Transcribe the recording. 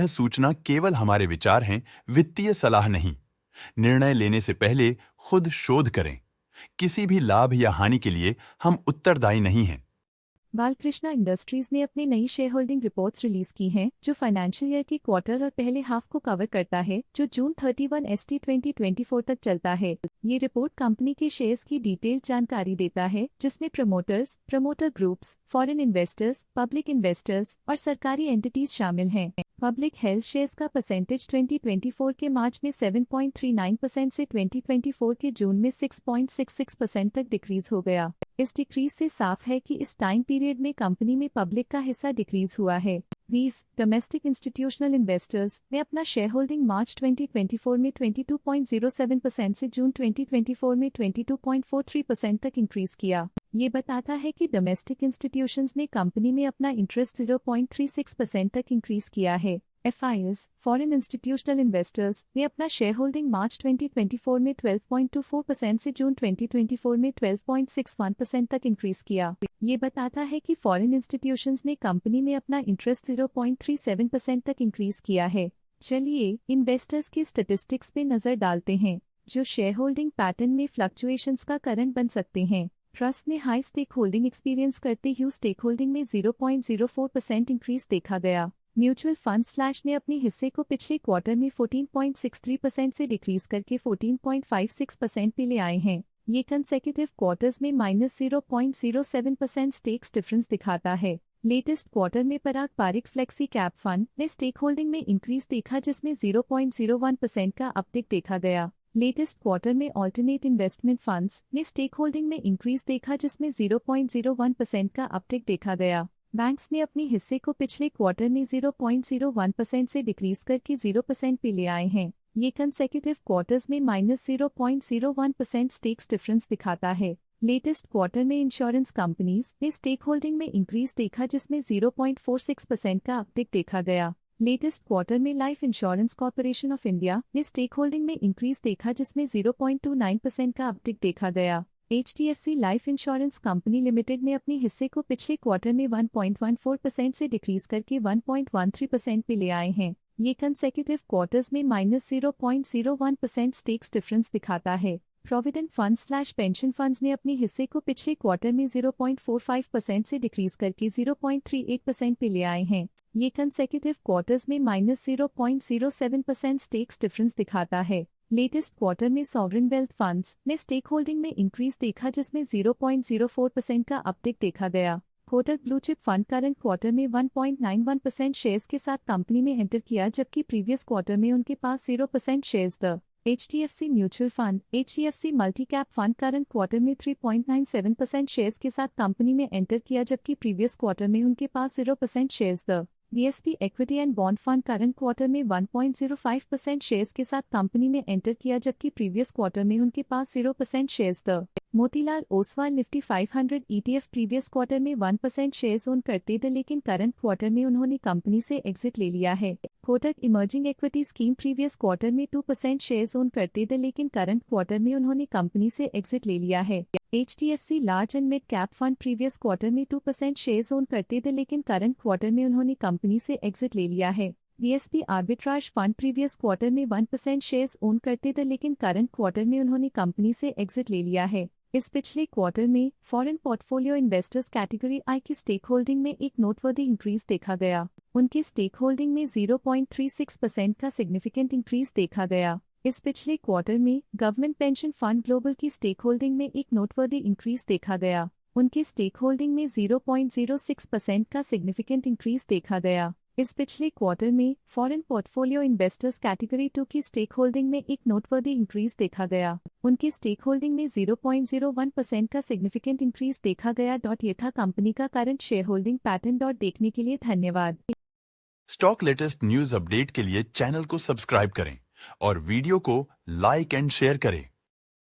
सूचना केवल हमारे विचार हैं, वित्तीय सलाह नहीं। निर्णय लेने से पहले खुद शोध करें। किसी भी लाभ या हानि के लिए हम उत्तरदायी नहीं हैं। बालकृष्णा इंडस्ट्रीज ने अपनी नई शेयर होल्डिंग रिपोर्ट्स रिलीज की हैं, जो फाइनेंशियल ईयर के क्वार्टर और पहले हाफ को कवर करता है, जो जून 31 ST 2024 तक चलता है। ये रिपोर्ट कंपनी के शेयर्स की डिटेल्ड जानकारी देता है, जिसमें promoters, promoter groups, foreign investors, public investors और सरकारी एंटिटीज शामिल हैं। पब्लिक हेल्थ शेयर्स का परसेंटेज 2024 के मार्च में 7.39% से 2024 के जून में 6.66% तक डिक्रीज हो गया। इस डिक्रीज से साफ है कि इस टाइम पीरियड में कंपनी में पब्लिक का हिस्सा डिक्रीज हुआ है। These डोमेस्टिक इंस्टीट्यूशनल इन्वेस्टर्स ने अपना शेयर होल्डिंग मार्च 2024 में 22.07% से जून 2024 में 22.43% तक इंक्रीज किया। ये बताता है कि डोमेस्टिक इंस्टीट्यूशंस ने कंपनी में अपना इंटरेस्ट 0.36% तक इंक्रीज किया है। FIs, फॉरेन इंस्टीट्यूशनल इन्वेस्टर्स ने अपना शेयर होल्डिंग मार्च 2024 में 12.24% से जून 2024 में 12.61% तक इंक्रीज किया। ये बताता है कि फॉरेन इंस्टीट्यूशंस ने कंपनी में अपना इंटरेस्ट 0.37% तक इंक्रीज किया है। चलिए इन्वेस्टर्स के स्टैटिस्टिक्स पे नजर डालते हैं, जो शेयर होल्डिंग पैटर्न में फ्लक्चुएशंस का कारण बन सकते हैं। ट्रस्ट ने हाई स्टेक होल्डिंग एक्सपीरियंस करते हुए स्टेक होल्डिंग में 0.04% इंक्रीज देखा गया। म्यूचुअल फंड स्लैश ने अपने हिस्से को पिछले क्वार्टर में 14.63% से डिक्रीज करके 14.56% पे ले आए हैं। ये कंसेक्यूटिव क्वार्टर्स में -0.07% स्टेक्स डिफरेंस दिखाता है। लेटेस्ट क्वार्टर में पराग पारिक फ्लेक्सी कैप फंड ने स्टेक होल्डिंग में इंक्रीज देखा, जिसमें 0.01% का अपटिक देखा गया। लेटेस्ट क्वार्टर में ऑल्टरनेट इन्वेस्टमेंट फंड्स ने स्टेक होल्डिंग में इंक्रीज देखा, जिसमें 0.01% का अपटिक देखा गया। बैंक्स ने अपने हिस्से को पिछले क्वार्टर में 0.01% से डिक्रीज करके 0% पे ले आए हैं। ये कंसेक्यूटिव क्वार्टर्स में -0.01% स्टेक्स डिफरेंस दिखाता है। लेटेस्ट क्वार्टर में इंश्योरेंस कंपनीज ने स्टेक होल्डिंग में इंक्रीज देखा, जिसमें 0.46% का अपटिक देखा गया। लेटेस्ट क्वार्टर में life insurance corporation of India ने स्टेक होल्डिंग में इंक्रीज देखा, जिसमें 0.29% का अपटिक देखा गया। HDFC life insurance company limited ने अपने हिस्से को पिछले क्वार्टर में 1.14% से डिक्रीज करके 1.13% पे ले आए हैं। ये कंसेक्यूटिव क्वार्टर्स में -0.01% स्टेक्स डिफरेंस दिखाता है। Provident fund slash pension funds ने अपने हिस्से को पिछले क्वार्टर में 0.45% से डिक्रीज करके 0.38% पे ले आए हैं। ये कंसेक्यूटिव क्वार्टर्स में -0.07% स्टेक्स डिफरेंस दिखाता है। लेटेस्ट क्वार्टर में सॉवरेन वेल्थ फंड्स ने स्टेक होल्डिंग में इंक्रीज देखा, जिसमें 0.04% का अपटिक देखा गया। Kotak blue chip fund current quarter में 1.91% शेयर्स के साथ कंपनी में एंटर किया, जबकि प्रीवियस क्वार्टर में उनके पास 0% shares the HDFC mutual fund HDFC multi cap fund current quarter में 3.97% शेयर्स के साथ कंपनी में एंटर किया, जबकि प्रीवियस क्वार्टर में उनके पास 0% shares the DSP equity and bond fund current quarter में 1.05% शेयर्स के साथ कंपनी में एंटर किया, जबकि प्रीवियस क्वार्टर में उनके पास 0% shares the Motilal Oswal Nifty 500 ETF previous quarter में 1% शेयर्स ओन करते थे, लेकिन करंट क्वार्टर में उन्होंने कंपनी से एग्जिट ले लिया है। Kotak emerging equity scheme previous quarter में 2% शेयर्स ओन करते थे, लेकिन करंट क्वार्टर में उन्होंने कंपनी से एग्जिट ले लिया है। HDFC large and mid cap fund previous quarter में 2% शेयर्स ओन करते थे, लेकिन करंट क्वार्टर में उन्होंने कंपनी से एग्जिट ले लिया है। DSP arbitrage fund previous quarter में 1% शेयर्स ओन करते थे, लेकिन करंट क्वार्टर में उन्होंने कंपनी से एग्जिट ले लिया है। इस पिछले क्वार्टर में फॉरेन पोर्टफोलियो इन्वेस्टर्स कैटेगरी आई की स्टेक होल्डिंग में एक नोटवर्दी इंक्रीज देखा गया। उनकी स्टेक होल्डिंग में 0.36% का सिग्निफिकेंट इंक्रीज देखा गया। इस पिछले क्वार्टर में गवर्नमेंट पेंशन फंड ग्लोबल की स्टेक होल्डिंग में एक नोटवर्दी इंक्रीज देखा गया। उनकी स्टेक होल्डिंग में 0.06% का सिग्निफिकेंट इंक्रीज देखा गया। इस पिछले क्वार्टर में फॉरेन पोर्टफोलियो इन्वेस्टर्स कैटेगरी 2 की स्टेक होल्डिंग में एक नोटवर्दी इंक्रीज देखा गया। उनकी स्टेक होल्डिंग में 0.01% का सिग्निफिकेंट इंक्रीज देखा गया। ये था कंपनी का करंट शेयर होल्डिंग पैटर्न। देखने के लिए धन्यवाद। स्टॉक लेटेस्ट न्यूज अपडेट के लिए चैनल को सब्सक्राइब करें और वीडियो को लाइक एंड शेयर करें।